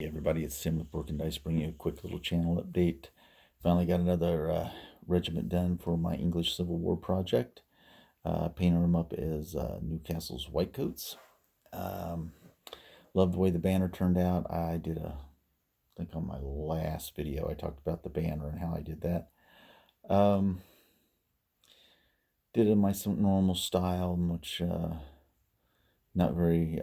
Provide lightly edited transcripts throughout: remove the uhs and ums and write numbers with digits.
Hey everybody, it's Tim with Broken Dice bringing you a quick little channel update. Finally got another regiment done for my English Civil War project. Painted them up as Newcastle's Whitecoats. Love the way the banner turned out. I think on my last video I talked about the banner and how I did that. Did it in my normal style, much not very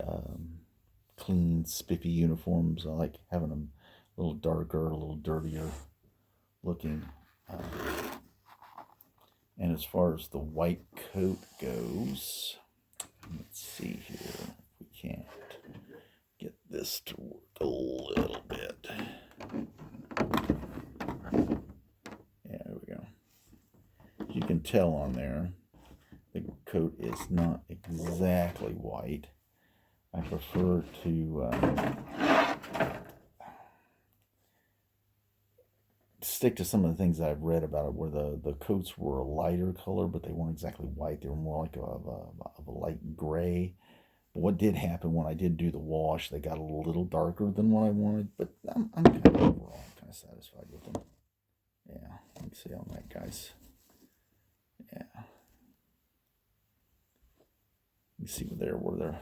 clean, spiffy uniforms. I like having them a little darker, a little dirtier looking. And as far as the white coat goes, let's see here if we can't get this to work a little bit. Yeah, there we go. As you can tell on there, the coat is not exactly white. I prefer to stick to some of the things that I've read about it, where the coats were a lighter color, but they weren't exactly white. They were more like a light gray. But what did happen when I did do the wash, they got a little darker than what I wanted, but I'm kind of overall kind of satisfied with them. Yeah, you can see on that, guys. Yeah. You see where they're a little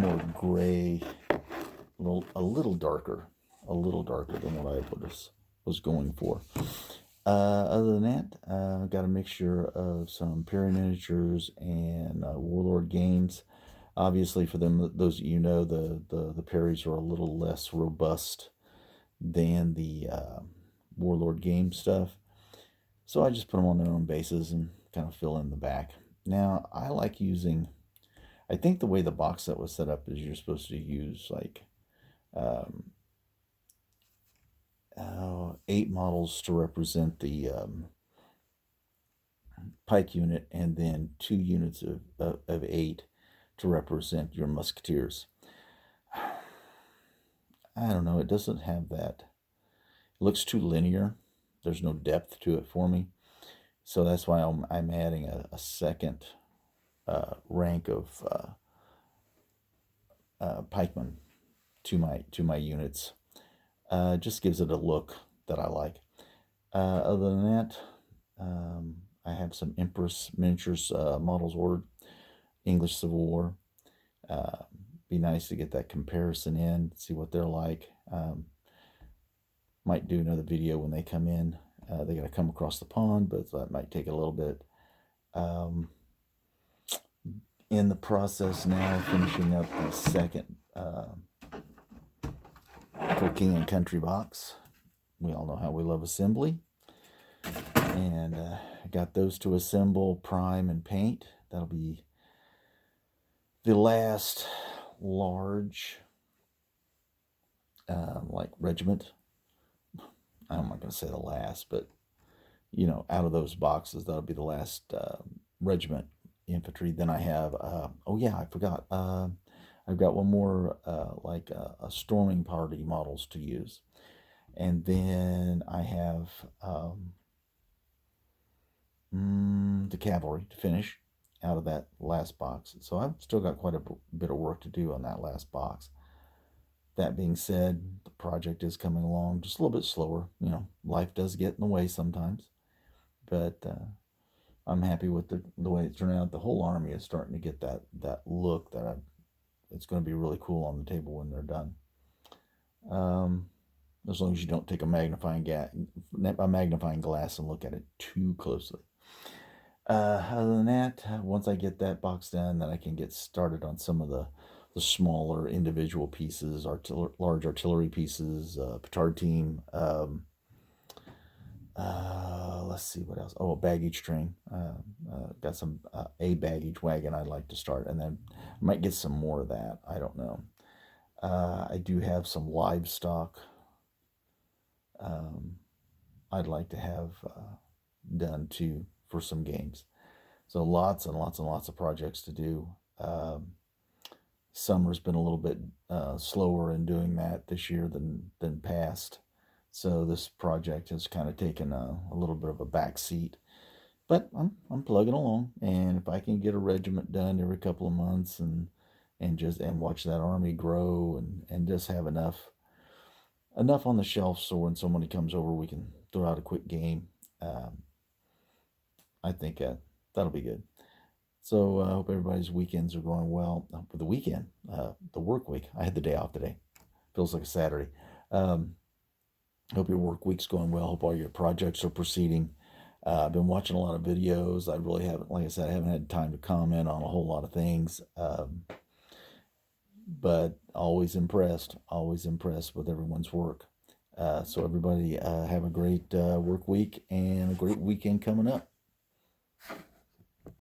more gray, a little darker than what I was going for. Other than that, I've got a mixture of some Perry miniatures and Warlord games. Obviously, for them, those of you know, the Perrys are a little less robust than the Warlord game stuff. So I just put them on their own bases and kind of fill in the back. Now, I like using, I think the way the box set was set up is you're supposed to use like 8 models to represent the pike unit, and then 2 units of 8 to represent your musketeers. I don't know, it doesn't have that. It looks too linear. There's no depth to it for me. So that's why I'm adding a second rank of pikemen to my units. Just gives it a look that I like. Other than that, I have some Empress miniatures models ordered. English Civil War. Be nice to get that comparison in, see what they're like. Might do another video when they come in. They got to come across the pond, but that might take a little bit. In the process now, finishing up the second for King and Country box. We all know how we love assembly. And I got those to assemble, prime, and paint. That'll be the last large like regiment. I'm not going to say the last, but you know, out of those boxes, that'll be the last regiment infantry. Then I have, oh yeah, I forgot. I've got one more like a storming party models to use. And then I have the cavalry to finish out of that last box. So I've still got quite a bit of work to do on that last box. That being said, the project is coming along just a little bit slower. You know, life does get in the way sometimes. But I'm happy with the way it turned out. The whole army is starting to get that look that it's going to be really cool on the table when they're done. As long as you don't take a magnifying glass and look at it too closely. Other than that, once I get that box done, then I can get started on some of the smaller individual pieces, large artillery pieces, petard team. Let's see what else. Oh, a baggage train. Got some a baggage wagon I'd like to start, and then I might get some more of that. I don't know. I do have some livestock I'd like to have done too for some games. So lots and lots and lots of projects to do. Summer's been a little bit slower in doing that this year than past. So this project has kind of taken a little bit of a back seat. But I'm plugging along, and if I can get a regiment done every couple of months and watch that army grow and just have enough enough on the shelf so when somebody comes over, we can throw out a quick game. I think that'll be good. So I hope everybody's weekends are going well. For the weekend, the work week, I had the day off today. Feels like a Saturday. Um, Hope your work week's going well. Hope all your projects are proceeding. I've been watching a lot of videos. I really haven't, like I said, I haven't had time to comment on a whole lot of things. But always impressed with everyone's work. So everybody have a great work week and a great weekend coming up.